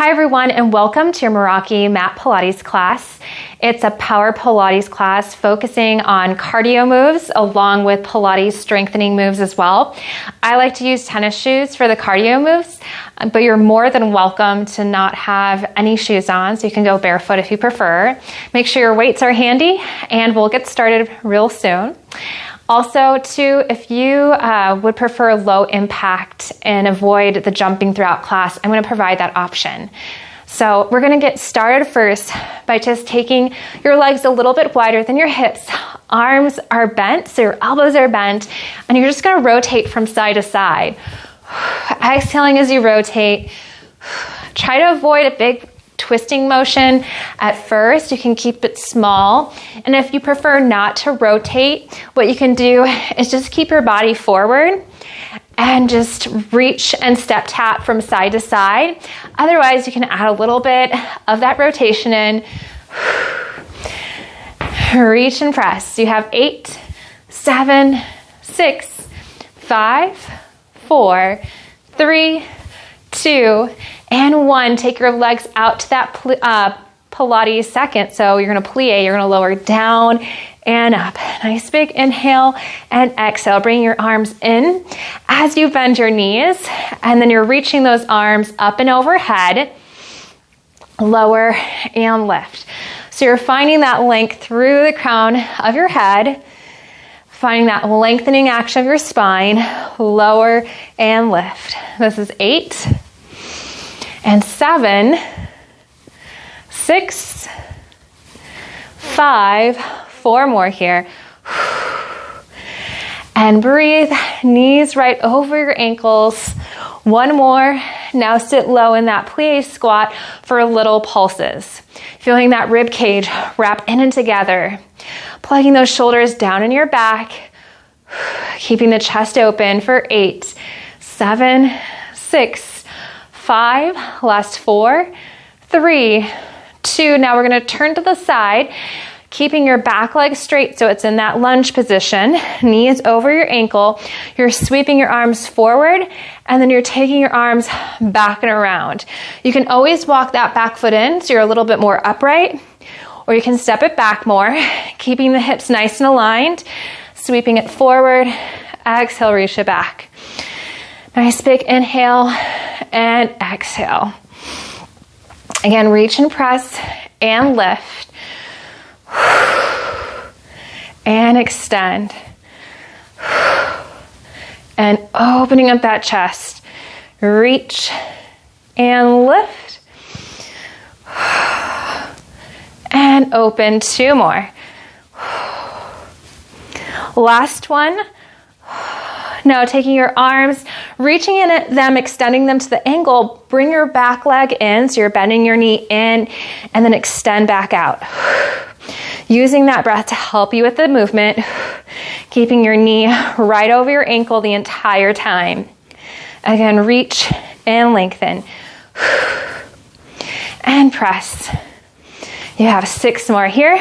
Hi everyone, and welcome to your Meraki Mat Pilates class. It's a power Pilates class focusing on cardio moves along with Pilates strengthening moves as well. I like to use tennis shoes for the cardio moves, but you're more than welcome to not have any shoes on, so you can go barefoot if you prefer. Make sure your weights are handy, and we'll get started real soon. Also, too, if you would prefer low impact and avoid the jumping throughout class, I'm going to provide that option. So we're going to get started first by just taking your legs a little bit wider than your hips. Arms are bent, so your elbows are bent, and you're just going to rotate from side to side. Exhaling as you rotate. Try to avoid a big twisting motion at first. You can keep it small, and if you prefer not to rotate, what you can do is just keep your body forward and just reach and step tap from side to side. Otherwise, you can add a little bit of that rotation in. Reach and press. You have 8, 7, 6, 5, 4, 3, 2, and 1. Take your legs out to that Pilates second. So you're going to plie, you're going to lower down and up. Nice big inhale and exhale. Bring your arms in as you bend your knees, and then you're reaching those arms up and overhead. Lower and lift. So you're finding that length through the crown of your head, finding that lengthening action of your spine. Lower and lift. This is 8 and 7, 6, 5, 4 more here. And breathe, knees right over your ankles. 1 more. Now sit low in that plie squat for little pulses. Feeling that rib cage wrap in and together. Plugging those shoulders down in your back. Keeping the chest open for 8, 7, 6, 5, last 4, 3, 2. Now we're going to turn to the side, keeping your back leg straight so it's in that lunge position. Knees over your ankle. You're sweeping your arms forward, and then you're taking your arms back and around. You can always walk that back foot in so you're a little bit more upright, or you can step it back more, keeping the hips nice and aligned, sweeping it forward. Exhale, reach it back. Nice big inhale and exhale. Again, reach and press and lift. And extend. And opening up that chest. Reach and lift. And open. 2 more. Last one. Now taking your arms, reaching in at them, extending them to the ankle, bring your back leg in, so you're bending your knee in, and then extend back out. Using that breath to help you with the movement, keeping your knee right over your ankle the entire time. Again, reach and lengthen. And press. You have 6 more here.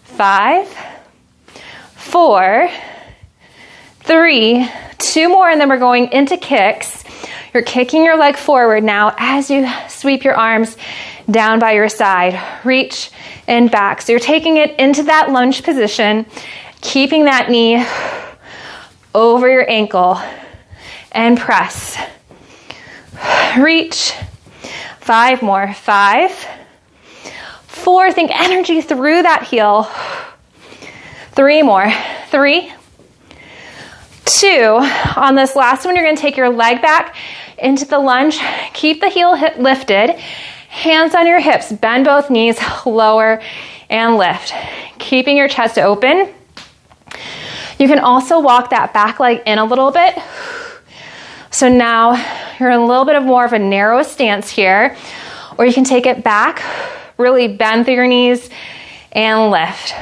5, 4, 3, 2 more, and then we're going into kicks. You're kicking your leg forward now as you sweep your arms down by your side. Reach and back. So you're taking it into that lunge position, keeping that knee over your ankle, and press. Reach. 5 more. 5, 4. Think energy through that heel. 3 more. 3, 2. On this last one, you're going to take your leg back into the lunge. Keep the heel lifted. Hands on your hips. Bend both knees. Lower and lift. Keeping your chest open. You can also walk that back leg in a little bit. So now you're in a little bit of more of a narrow stance here. Or you can take it back. Really bend through your knees and lift.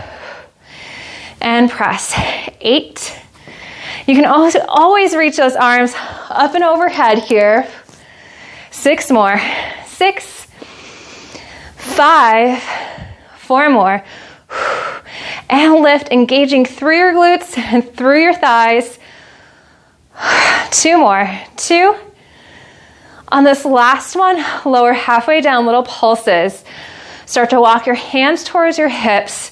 And press. 8. You can also always reach those arms up and overhead here. 6 more. 6, 5, 4 more. And lift, engaging through your glutes and through your thighs. 2 more. 2. On this last one, lower halfway down, little pulses. Start to walk your hands towards your hips.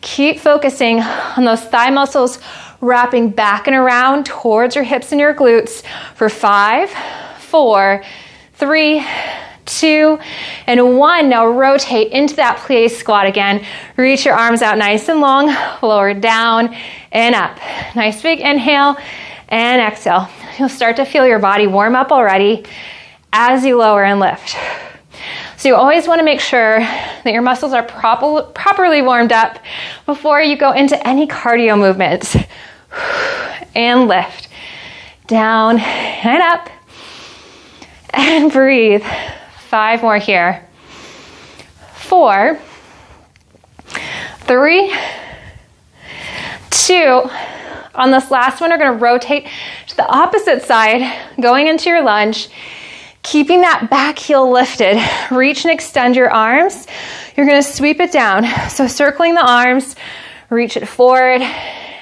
Keep focusing on those thigh muscles wrapping back and around towards your hips and your glutes for 5, 4, 3, 2, and 1. Now rotate into that plie squat again. Reach your arms out nice and long, lower down and up. Nice big inhale and exhale. You'll start to feel your body warm up already as you lower and lift. So you always want to make sure that your muscles are properly warmed up before you go into any cardio movements. And lift. Down and up. And breathe. 5 more here. 4, 3, 2. On this last one, we're going to rotate to the opposite side, going into your lunge. Keeping that back heel lifted. Reach and extend your arms. You're going to sweep it down. So circling the arms, reach it forward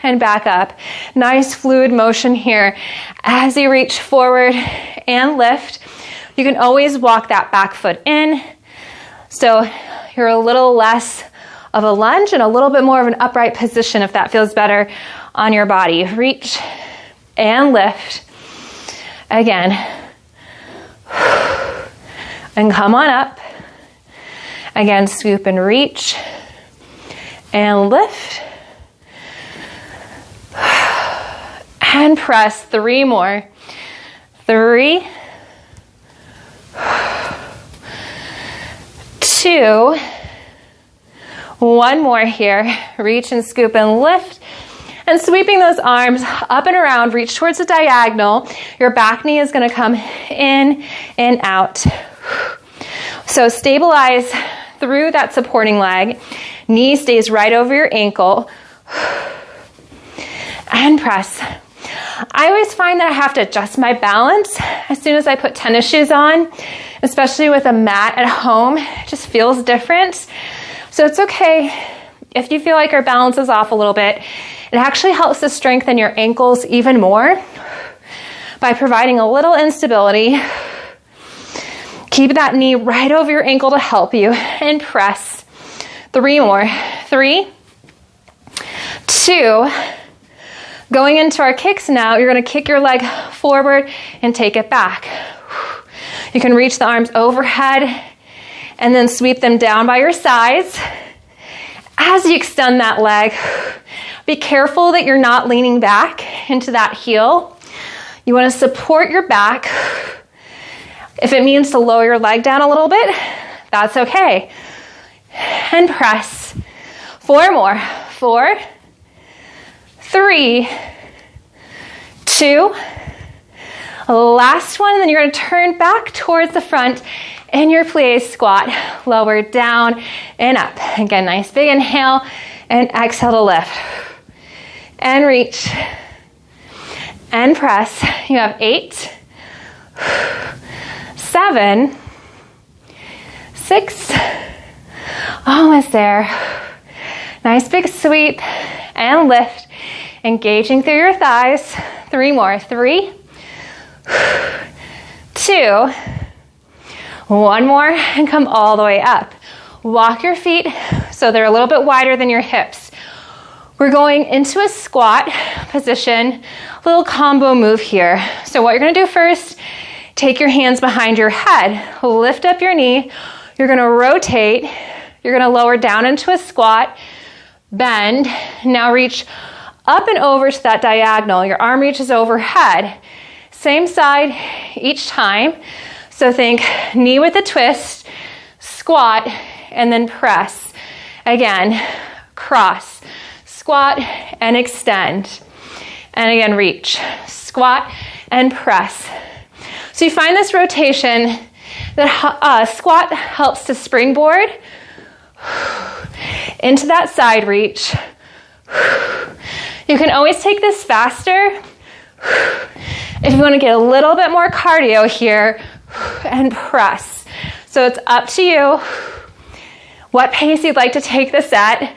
and back up. Nice fluid motion here. As you reach forward and lift, you can always walk that back foot in. So you're a little less of a lunge and a little bit more of an upright position if that feels better on your body. Reach and lift. Again. And come on up. Again, scoop and reach. And lift. And press. 3 more. 3, 2, 1 more here. Reach and scoop and lift. And sweeping those arms up and around, reach towards the diagonal. Your back knee is going to come in and out. So stabilize through that supporting leg. Knee stays right over your ankle. And press. I always find that I have to adjust my balance as soon as I put tennis shoes on, especially with a mat at home. It just feels different. So it's okay if you feel like your balance is off a little bit. It actually helps to strengthen your ankles even more by providing a little instability. Keep that knee right over your ankle to help you and press. 3 more. 3, 2, going into our kicks now, you're going to kick your leg forward and take it back. You can reach the arms overhead and then sweep them down by your sides. As you extend that leg, be careful that you're not leaning back into that heel. You want to support your back. If it means to lower your leg down a little bit, that's okay. And press. 4 more. 4, 3, 2. Last one, then you're going to turn back towards the front in your plie squat. Lower down and up. Again, nice big inhale and exhale to lift. And reach. And press. You have 8, 7, 6, almost there. Nice big sweep and lift. Engaging through your thighs. 3 more. 3, 2, 1 more, and come all the way up. Walk your feet so they're a little bit wider than your hips. We're going into a squat position, little combo move here. So what you're going to do first, take your hands behind your head, lift up your knee. You're going to rotate. You're going to lower down into a squat, bend. Now reach up and over to that diagonal. Your arm reaches overhead. Same side each time. So think knee with a twist, squat, and then press. Again, cross, squat, and extend. And again, reach, squat, and press. So you find this rotation that squat helps to springboard into that side reach. You can always take this faster if you want to get a little bit more cardio here and press. So it's up to you what pace you'd like to take this at.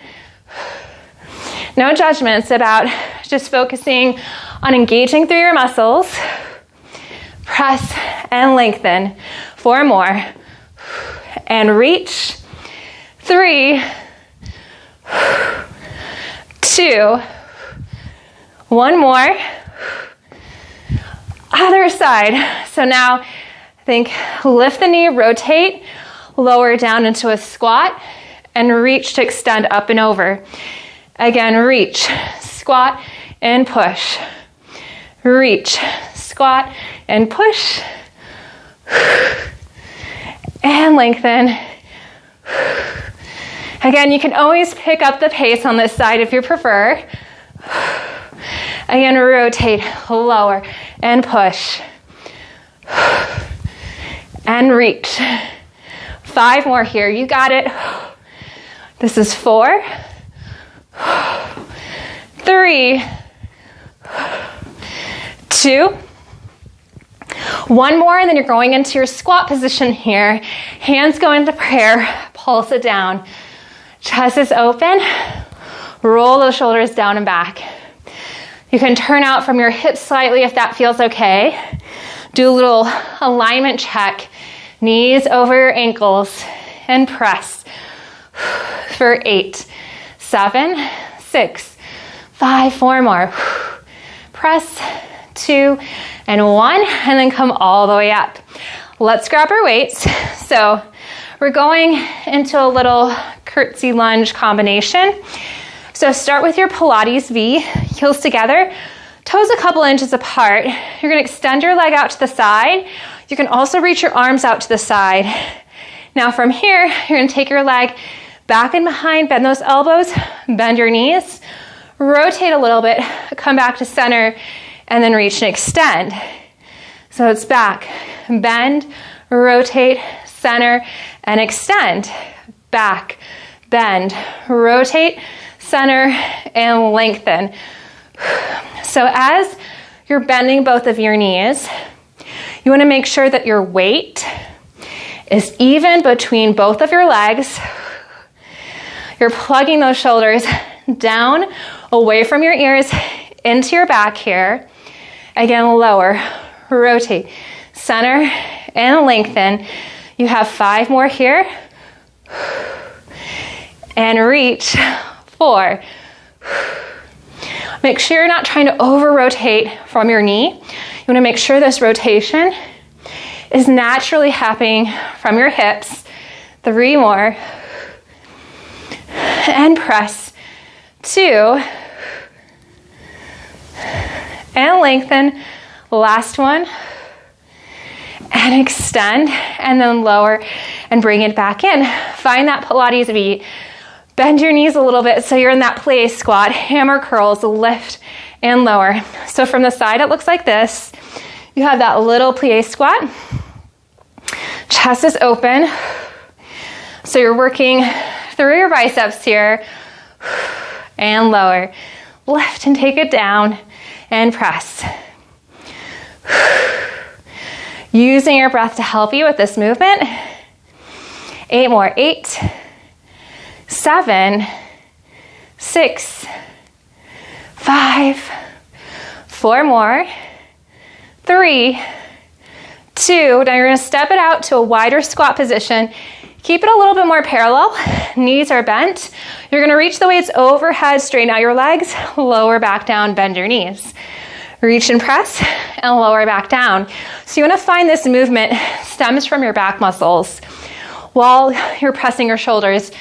No judgments, about just focusing on engaging through your muscles. press and lengthen. 4 more. And reach. 3, 2, 1 more. Other side. So now think lift the knee, rotate, lower down into a squat, and reach to extend up and over. Again, reach, squat, and push. Reach, squat, and push. And lengthen. Again, you can always pick up the pace on this side if you prefer. Again, rotate, lower, and push. And reach. 5 more here. You got it. This is 4, 3, 2, 1 more, and then you're going into your squat position here. Hands go into prayer. Pulse it down. Chest is open. Roll those shoulders down and back. You can turn out from your hips slightly if that feels okay. Do a little alignment check. Knees over your ankles and press for 8, 7, 6, 5, 4 more. Press, 2, and 1, and then come all the way up. Let's grab our weights. So we're going into a little curtsy lunge combination. So start with your Pilates V, heels together, toes a couple inches apart. You're going to extend your leg out to the side. You can also reach your arms out to the side. Now from here, you're going to take your leg back and behind, bend those elbows, bend your knees, rotate a little bit, come back to center, and then reach and extend. So it's back, bend, rotate, center, and extend. Back, bend, rotate, center, and lengthen. So as you're bending both of your knees, you want to make sure that your weight is even between both of your legs. You're plugging those shoulders down, away from your ears, into your back here. Again, lower, rotate, center, and lengthen. You have 5 more here. And reach, 4. Make sure you're not trying to over-rotate from your knee. You want to make sure this rotation is naturally happening from your hips. 3 more. And press. 2. And lengthen. Last one. And extend. And then lower and bring it back in. Find that Pilates V. Bend your knees a little bit so you're in that plie squat. Hammer curls, lift and lower. So from the side it looks like this. You have that little plie squat. Chest is open. So you're working through your biceps here. And lower. Lift and take it down and press. Using your breath to help you with this movement. 8 more. 8, 7, 6, 5, 4 more, 3, 2. Now you're going to step it out to a wider squat position. Keep it a little bit more parallel. Knees are bent. You're going to reach the weights overhead, straighten out your legs, lower back down, bend your knees. Reach and press and lower back down. So you want to find this movement stems from your back muscles while you're pressing your shoulders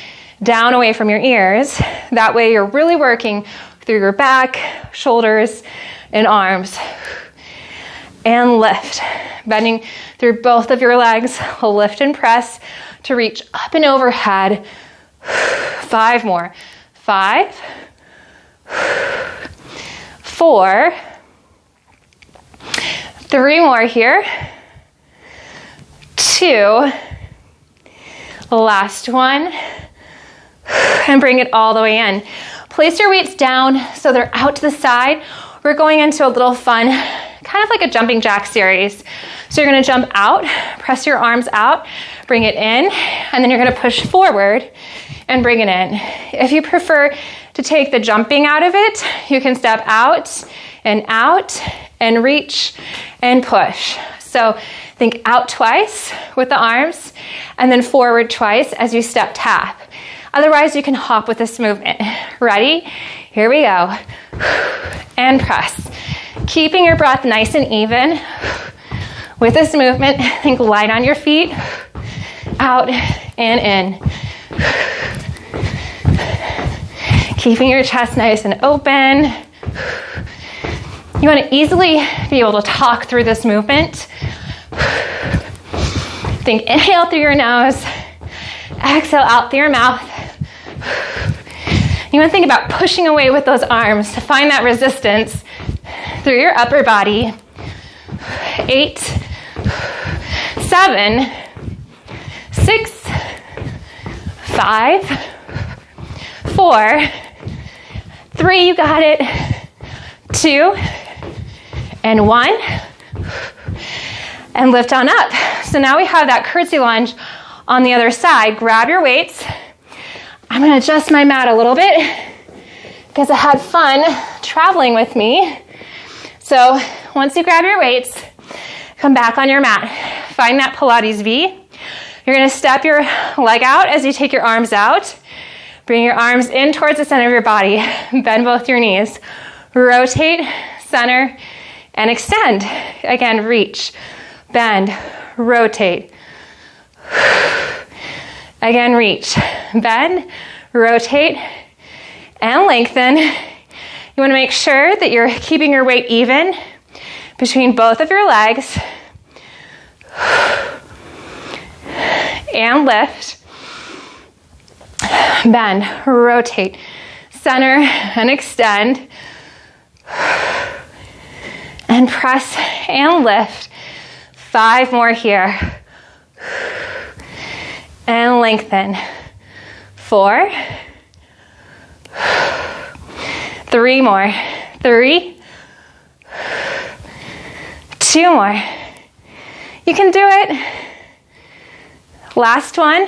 down away from your ears. That way you're really working through your back, shoulders, and arms. And lift. Bending through both of your legs. Lift and press to reach up and overhead. 5 more. 5, 4, 3 more here. 2. Last one. And bring it all the way in. Place your weights down so they're out to the side. We're going into a little fun, kind of like a jumping jack series. So you're going to jump out, press your arms out, bring it in, and then you're going to push forward and bring it in. If you prefer to take the jumping out of it, you can step out and reach and push. So think out twice with the arms and then forward twice as you step tap. Otherwise, you can hop with this movement. Ready? Here we go. And press. Keeping your breath nice and even. With this movement, think light on your feet. Out and in. Keeping your chest nice and open. You want to easily be able to talk through this movement. Think inhale through your nose. Exhale out through your mouth. You want to think about pushing away with those arms to find that resistance through your upper body. 8, 7, 6, 5, 4, 3, you got it. 2, and 1. And lift on up. So now we have that curtsy lunge on the other side. Grab your weights. I'm going to adjust my mat a little bit because I had fun traveling with me. So once you grab your weights, come back on your mat. Find that Pilates V. You're going to step your leg out as you take your arms out. Bring your arms in towards the center of your body. Bend both your knees. Rotate, center, and extend. Again, reach, bend, rotate. Again, reach, bend, rotate, and lengthen. You want to make sure that you're keeping your weight even between both of your legs. And lift, bend, rotate, center, and extend. And press and lift. 5 more here. And lengthen. 4. 3 more. 3. 2 more. You can do it. Last one.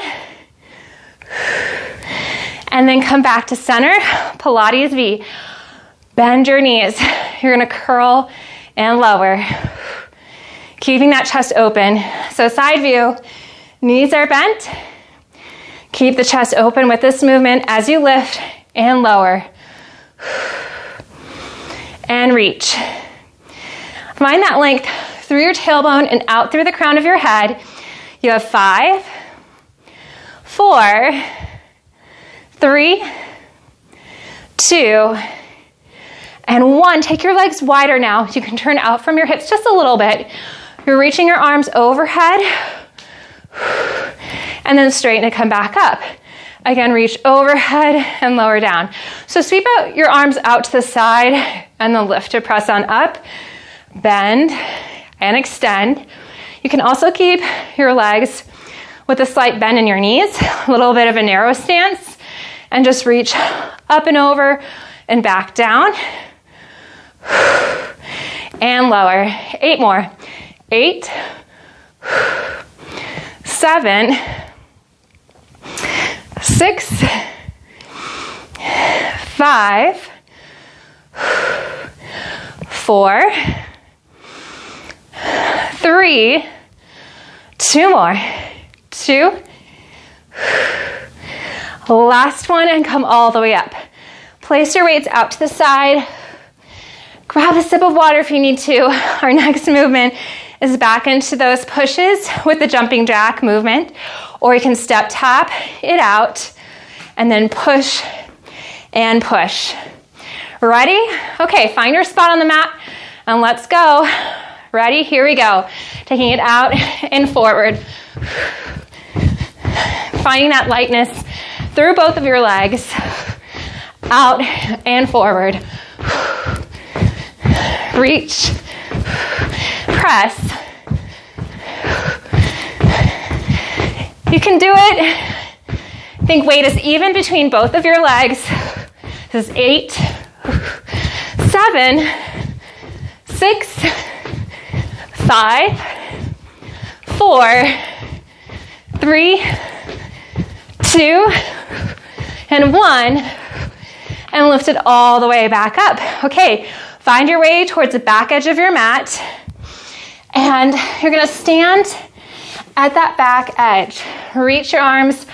And then come back to center. Pilates V. Bend your knees. You're going to curl and lower. Keeping that chest open. So side view, knees are bent. Keep the chest open with this movement as you lift and lower. And reach. Find that length through your tailbone and out through the crown of your head. You have 5, 4, 3, 2, and 1. Take your legs wider now. You can turn out from your hips just a little bit. You're reaching your arms overhead. And then straighten and come back up. Again, reach overhead and lower down. So sweep out your arms out to the side and then lift to press on up. Bend and extend. You can also keep your legs with a slight bend in your knees, a little bit of a narrow stance, and just reach up and over and back down. And lower. 8 more. 8, 7, 6, 5, 4, 3, 2 more. 2. Last one, and come all the way up. Place your weights out to the side. Grab a sip of water if you need to. Our next movement is back into those pushes with the jumping jack movement, or you can step tap it out and then push and push. Ready? Okay, find your spot on the mat and let's go. Ready? Here we go. Taking it out and forward. Finding that lightness through both of your legs. Out and forward. Reach. Press. You can do it. Think weight is even between both of your legs. This is 8, 7, 6, 5, 4, 3, 2, and 1. And lift it all the way back up. Okay, find your way towards the back edge of your mat. And you're gonna stand at that back edge. Reach your arms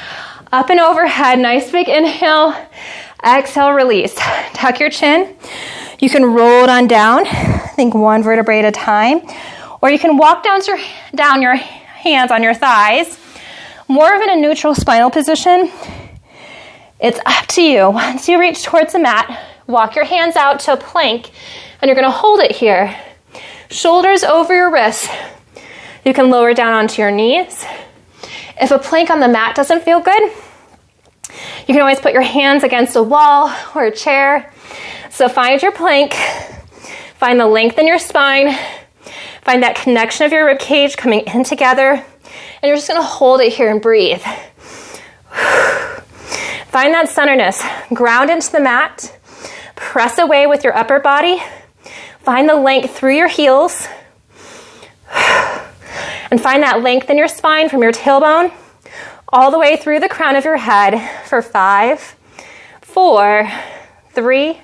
up and overhead. Nice big inhale. Exhale, release. Tuck your chin. You can roll it on down. Think one vertebrae at a time. Or you can walk down your hands on your thighs. More of in a neutral spinal position. It's up to you. Once you reach towards the mat, walk your hands out to a plank, and you're gonna hold it here. Shoulders over your wrists. You can lower down onto your knees. If a plank on the mat doesn't feel good, you can always put your hands against a wall or a chair. So find your plank, find the length in your spine, find that connection of your rib cage coming in together, and you're just gonna hold it here and breathe. Find that centeredness, ground into the mat, press away with your upper body, find the length through your heels, and find that length in your spine from your tailbone all the way through the crown of your head for 5, 4, 3,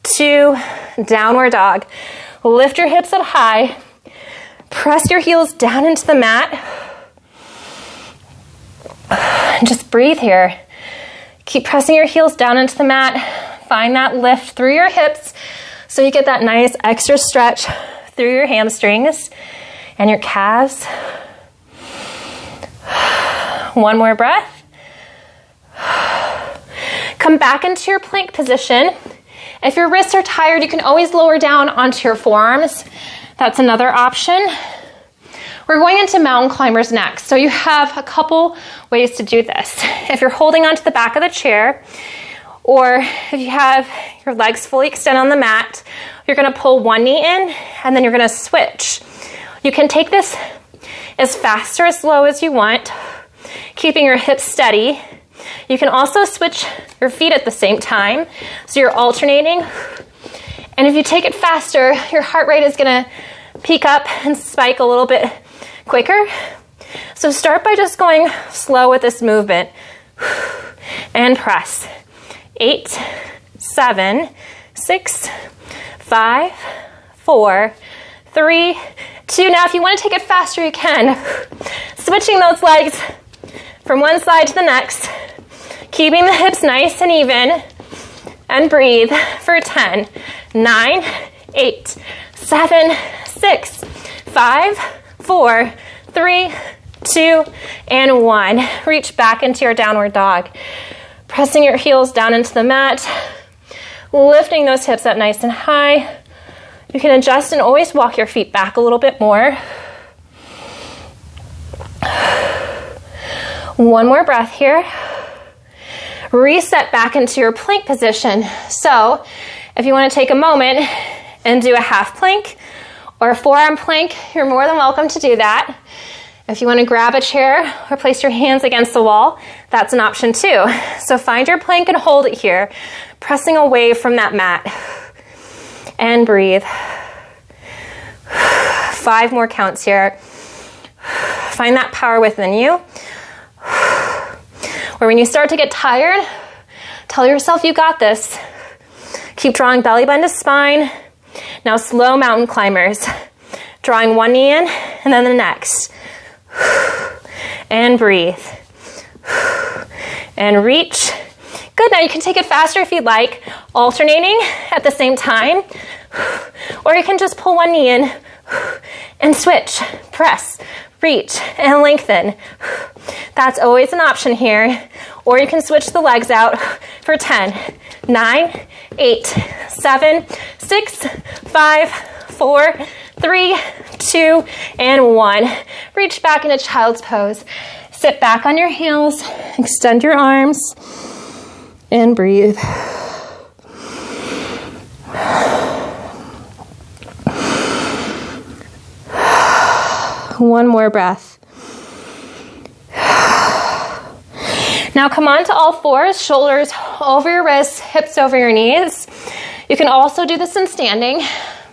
2, downward dog. Lift your hips up high. Press your heels down into the mat. And just breathe here. Keep pressing your heels down into the mat. Find that lift through your hips so you get that nice extra stretch through your hamstrings and your calves. One more breath. Come back into your plank position. If your wrists are tired, you can always lower down onto your forearms. That's another option. We're going into mountain climbers next. So you have a couple ways to do this. If you're holding onto the back of the chair, or if you have your legs fully extended on the mat, you're gonna pull one knee in and then you're gonna switch. You can take this as fast or as slow as you want, keeping your hips steady. You can also switch your feet at the same time, so you're alternating. And if you take it faster, your heart rate is gonna peak up and spike a little bit quicker. So start by just going slow with this movement. And press. 8, 7, 6, 5, 4, 3, 2. Now if you want to take it faster, you can. Switching those legs from one side to the next, keeping the hips nice and even, and breathe for 10, 9, 8, 7, 6, 5, 4, 3, 2, and 1. Reach back into your downward dog. Pressing your heels down into the mat, lifting those hips up nice and high. You can adjust and always walk your feet back a little bit more. One more breath here. Reset back into your plank position. So if you want to take a moment and do a half plank or a forearm plank, you're more than welcome to do that. If you want to grab a chair or place your hands against the wall, that's an option too. So find your plank and hold it here, pressing away from that mat. And breathe. 5 more counts here. Find that power within you. Or when you start to get tired, tell yourself you got this. Keep drawing belly button to spine. Now slow mountain climbers. Drawing one knee in and then the next. And breathe. And reach. Good, now you can take it faster if you'd like, alternating at the same time. Or you can just pull one knee in and switch, press, reach, and lengthen. That's always an option here. Or you can switch the legs out for 10, 9, 8, 7, 6, 5, 4, 3, 2, and 1. Reach back into child's pose. Sit back on your heels, extend your arms, and breathe. One more breath. Now come on to all fours, shoulders over your wrists, hips over your knees. You can also do this in standing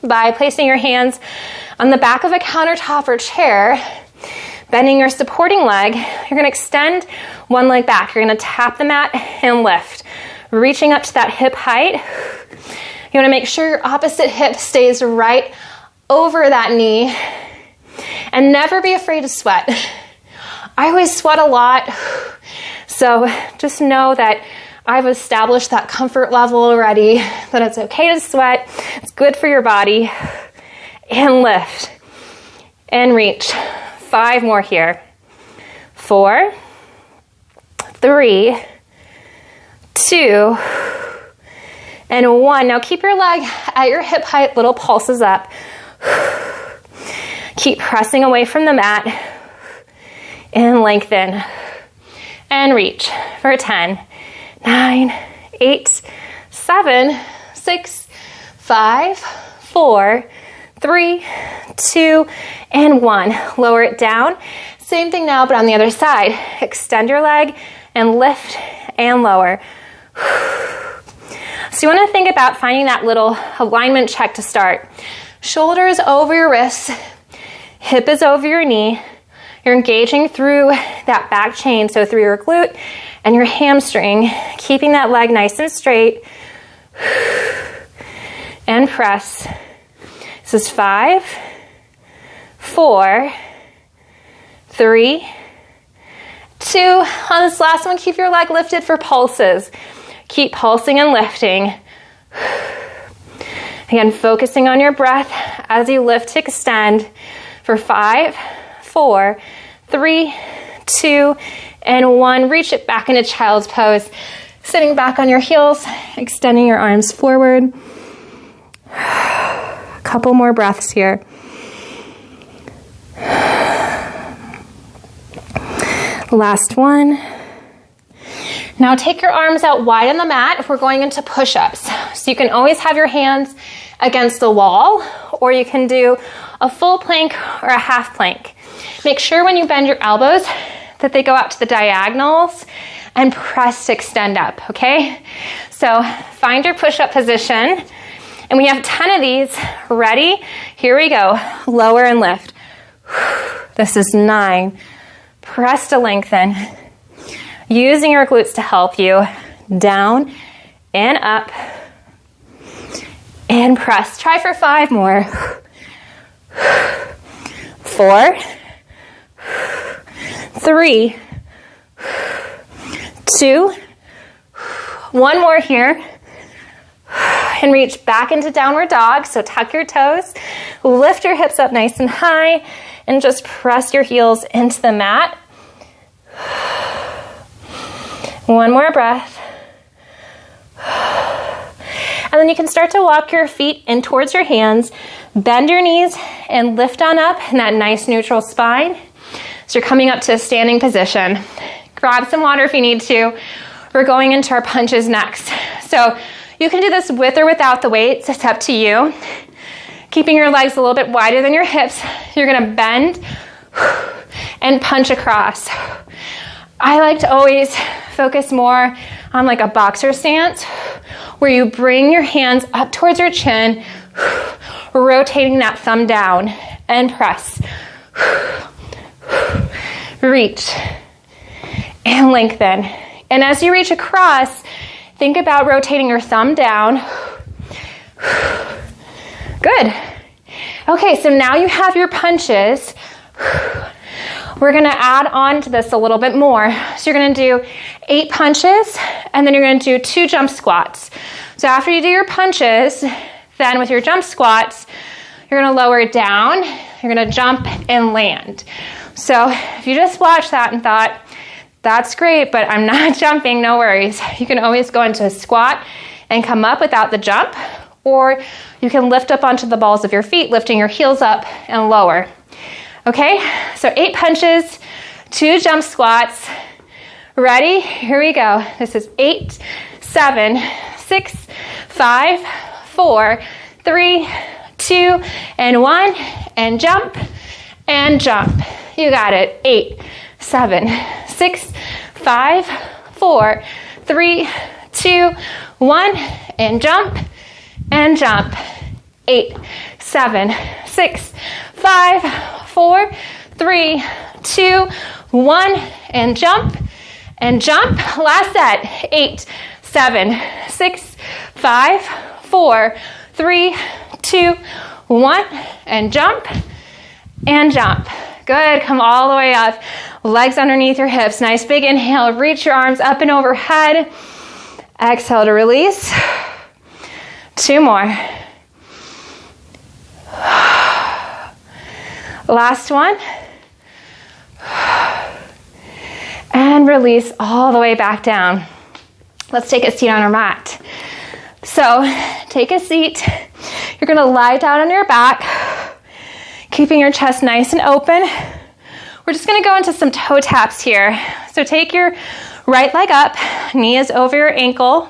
by placing your hands on the back of a countertop or chair, bending your supporting leg. You're going to extend one leg back. You're going to tap the mat and lift, reaching up to that hip height. You want to make sure your opposite hip stays right over that knee. And never be afraid to sweat. I always sweat a lot, so just know that I've established that comfort level already, that it's okay to sweat, it's good for your body. And lift, and reach. 5 more here. 4, 3, 2, and 1. Now keep your leg at your hip height, little pulses up. Keep pressing away from the mat, and lengthen, and reach for 10, 9, 8, 7, 6, 5, 4, 3, 2, and 1. Lower it down. Same thing now, but on the other side. Extend your leg and lift and lower. So you want to think about finding that little alignment check to start. Shoulders over your wrists. Hip is over your knee. You're engaging through that back chain, so through your glute and your hamstring, keeping that leg nice and straight. And press. This is 5, 4, 3, 2. On this last one, keep your leg lifted for pulses. Keep pulsing and lifting. Again, focusing on your breath as you lift to extend for 5, 4, 3, 2, and 1. Reach it back into child's pose. Sitting back on your heels, extending your arms forward. A couple more breaths here. Last one. Now take your arms out wide on the mat if we're going into push-ups. So you can always have your hands against the wall, or you can do a full plank or a half plank. Make sure when you bend your elbows that they go out to the diagonals and press to extend up, okay? So find your push-up position. And we have 10 of these. Ready? Here we go. Lower and lift. This is 9. Press to lengthen. Using your glutes to help you. Down and up. And press. Try for 5 more. 4, 3, 2, 1 more here. And reach back into downward dog. So tuck your toes, lift your hips up nice and high, and just press your heels into the mat. 1 more breath. And then you can start to walk your feet in towards your hands, bend your knees, and lift on up in that nice neutral spine. So you're coming up to a standing position. Grab some water if you need to. We're going into our punches next. So you can do this with or without the weights. It's up to you. Keeping your legs a little bit wider than your hips. You're going to bend and punch across. I like to always focus more on like a boxer stance, where you bring your hands up towards your chin, rotating that thumb down, and press. Reach and lengthen. And as you reach across, think about rotating your thumb down. Good. Okay, so now you have your punches. We're gonna add on to this a little bit more. So you're gonna do 8 punches, and then you're gonna do 2 jump squats. So after you do your punches, then with your jump squats, you're gonna lower it down, you're gonna jump and land. So if you just watched that and thought, that's great, but I'm not jumping, no worries. You can always go into a squat and come up without the jump, or you can lift up onto the balls of your feet, lifting your heels up and lower. Okay, so 8 punches, 2 jump squats. Ready? Here we go. This is 8, 7, 6, 5, 4, 3, 2, and 1, and jump, and jump. You got it. 8, 7, 6, 5, 4, 3, 2, 1, and jump, and jump. 8, 7, 6, 5, 4, 3, 2, 1, and jump, and jump. Last set. 8, 7, 6, 5, 4, 3, 2, 1, and jump, And jump. Good, come all the way up. Legs underneath your hips. Nice big inhale, reach your arms up and overhead. Exhale to release. 2 more. Last one. And release all the way back down. Let's take a seat on our mat. So take a seat. You're gonna lie down on your back, keeping your chest nice and open. We're just gonna go into some toe taps here. So take your right leg up, knee is over your ankle,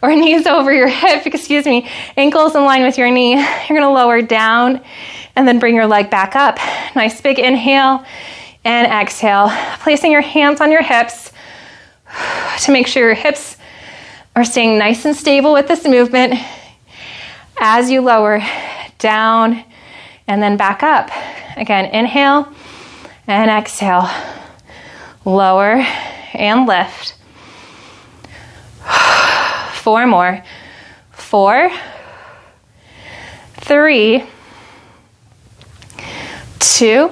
or knee is over your hip, excuse me. Ankle is in line with your knee. You're gonna lower down and then bring your leg back up. Nice big inhale and exhale. Placing your hands on your hips to make sure your hips are staying nice and stable with this movement as you lower down and then back up. Again, inhale and exhale. Lower and lift. 4 more. 4, 3, 2.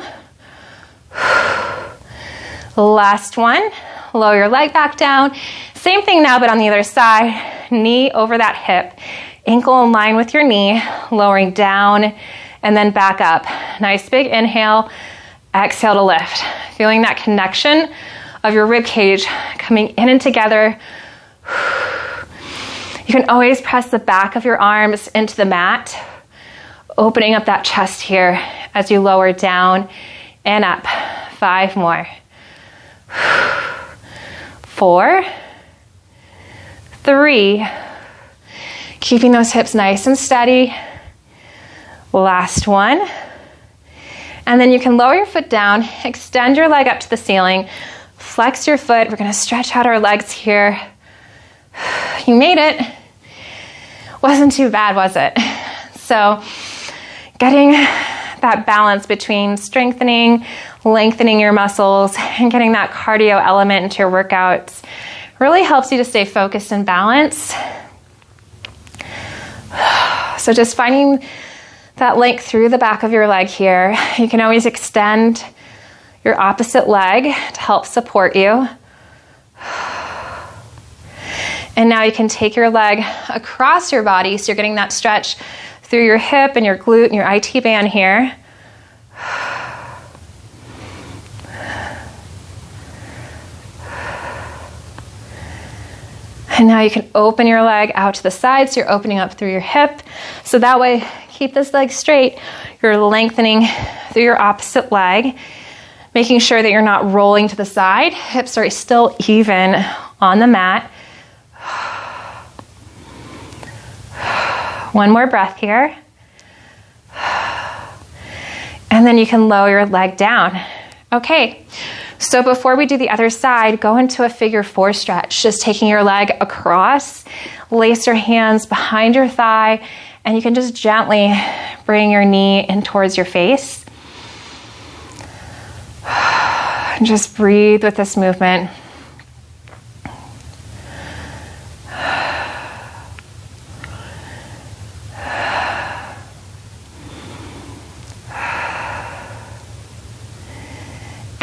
Last one. Lower your leg back down. Same thing now, but on the other side. Knee over that hip. Ankle in line with your knee. Lowering down and then back up. Nice big inhale. Exhale to lift. Feeling that connection of your rib cage coming in and together. You can always press the back of your arms into the mat, opening up that chest here as you lower down and up. 5 more. 4, 3, keeping those hips nice and steady. Last one. And then you can lower your foot down, extend your leg up to the ceiling, flex your foot. We're gonna stretch out our legs here. You made it. Wasn't too bad, was it? So getting that balance between strengthening, lengthening your muscles, and getting that cardio element into your workouts really helps you to stay focused and balanced. So just finding that length through the back of your leg here. You can always extend your opposite leg to help support you. And now you can take your leg across your body, so you're getting that stretch through your hip and your glute and your IT band here. And now you can open your leg out to the side, so you're opening up through your hip. So that way, keep this leg straight. You're lengthening through your opposite leg, making sure that you're not rolling to the side. Hips are still even on the mat. One more breath here. And then you can lower your leg down. Okay, so before we do the other side, go into a figure 4 stretch, just taking your leg across, lace your hands behind your thigh, and you can just gently bring your knee in towards your face. And just breathe with this movement.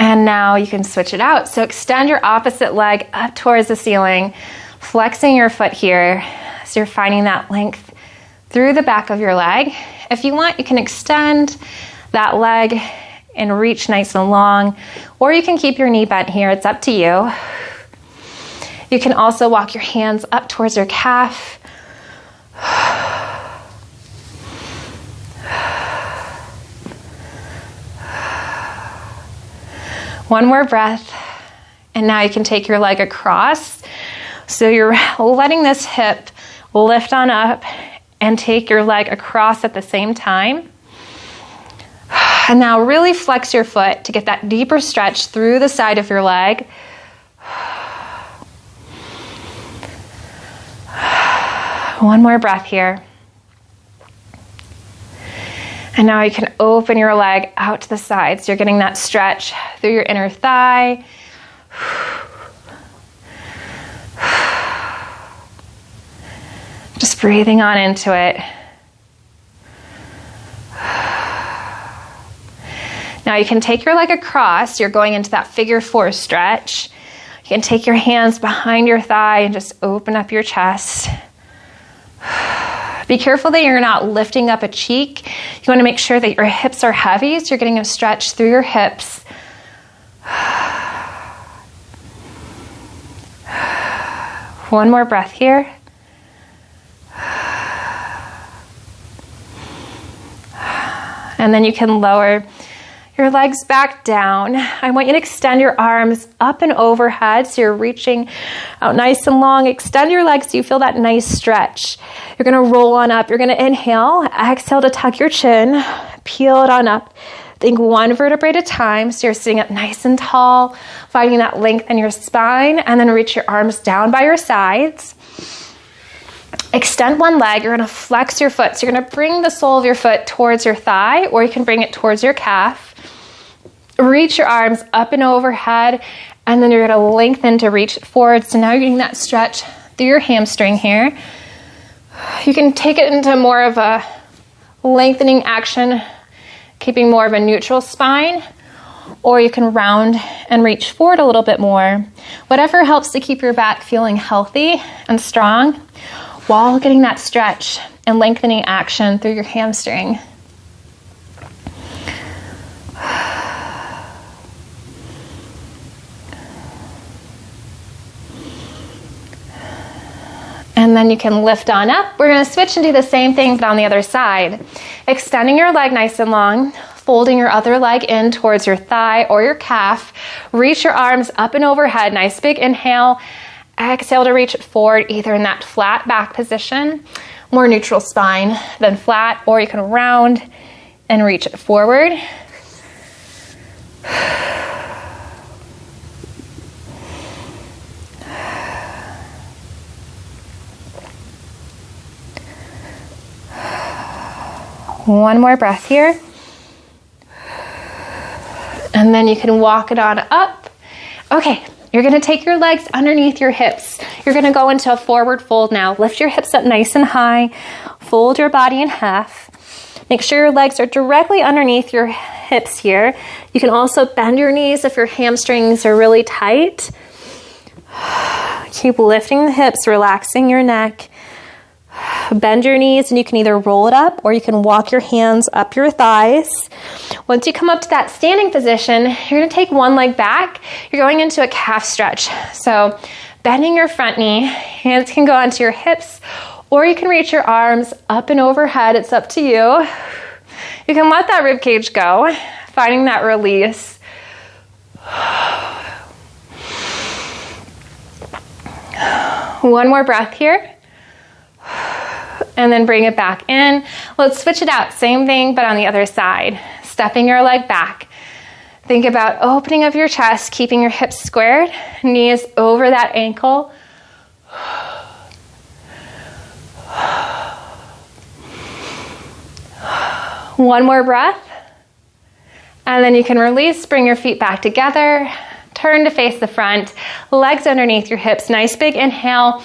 And now you can switch it out. So extend your opposite leg up towards the ceiling, flexing your foot here. So you're finding that length through the back of your leg. If you want, you can extend that leg and reach nice and long, or you can keep your knee bent here. It's up to you. You can also walk your hands up towards your calf. One more breath, and now you can take your leg across. So you're letting this hip lift on up and take your leg across at the same time. And now really flex your foot to get that deeper stretch through the side of your leg. One more breath here. And now you can open your leg out to the side. So you're getting that stretch through your inner thigh. Just breathing on into it. Now you can take your leg across. You're going into that figure 4 stretch. You can take your hands behind your thigh and just open up your chest. Be careful that you're not lifting up a cheek. You want to make sure that your hips are heavy, so you're getting a stretch through your hips. One more breath here. And then you can lower your legs back down. I want you to extend your arms up and overhead so you're reaching out nice and long. Extend your legs so you feel that nice stretch. You're gonna roll on up. You're gonna inhale, exhale to tuck your chin, peel it on up. Think one vertebrae at a time, so you're sitting up nice and tall, finding that length in your spine, and then reach your arms down by your sides. Extend one leg. You're going to flex your foot. So you're going to bring the sole of your foot towards your thigh, or you can bring it towards your calf. Reach your arms up and overhead, and then you're going to lengthen to reach forward. So now you're getting that stretch through your hamstring here. You can take it into more of a lengthening action, keeping more of a neutral spine, or you can round and reach forward a little bit more. Whatever helps to keep your back feeling healthy and strong while getting that stretch and lengthening action through your hamstring. And then you can lift on up. We're going to switch and do the same thing, but on the other side. Extending your leg nice and long, folding your other leg in towards your thigh or your calf. Reach your arms up and overhead. Nice big inhale. Exhale to reach it forward, either in that flat back position, more neutral spine than flat, or you can round and reach it forward. One more breath here. And then you can walk it on up. Okay. You're going to take your legs underneath your hips. You're going to go into a forward fold now. Lift your hips up nice and high. Fold your body in half. Make sure your legs are directly underneath your hips here. You can also bend your knees if your hamstrings are really tight. Keep lifting the hips, relaxing your neck. Bend your knees, and you can either roll it up or you can walk your hands up your thighs. Once you come up to that standing position, you're going to take one leg back. You're going into a calf stretch. So bending your front knee, hands can go onto your hips, or you can reach your arms up and overhead. It's up to you. You can let that rib cage go, finding that release. One more breath here. And then bring it back in. Let's switch it out. Same thing, but on the other side. Stepping your leg back. Think about opening of your chest, keeping your hips squared, knees over that ankle. One more breath. And then you can release, bring your feet back together, turn to face the front, legs underneath your hips. Nice big inhale.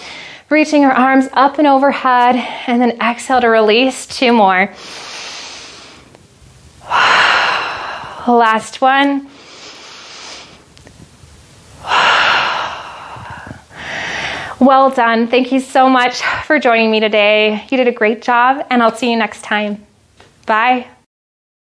Reaching your arms up and overhead, and then exhale to release. 2 more. Last one. Well done. Thank you so much for joining me today. You did a great job, and I'll see you next time. Bye.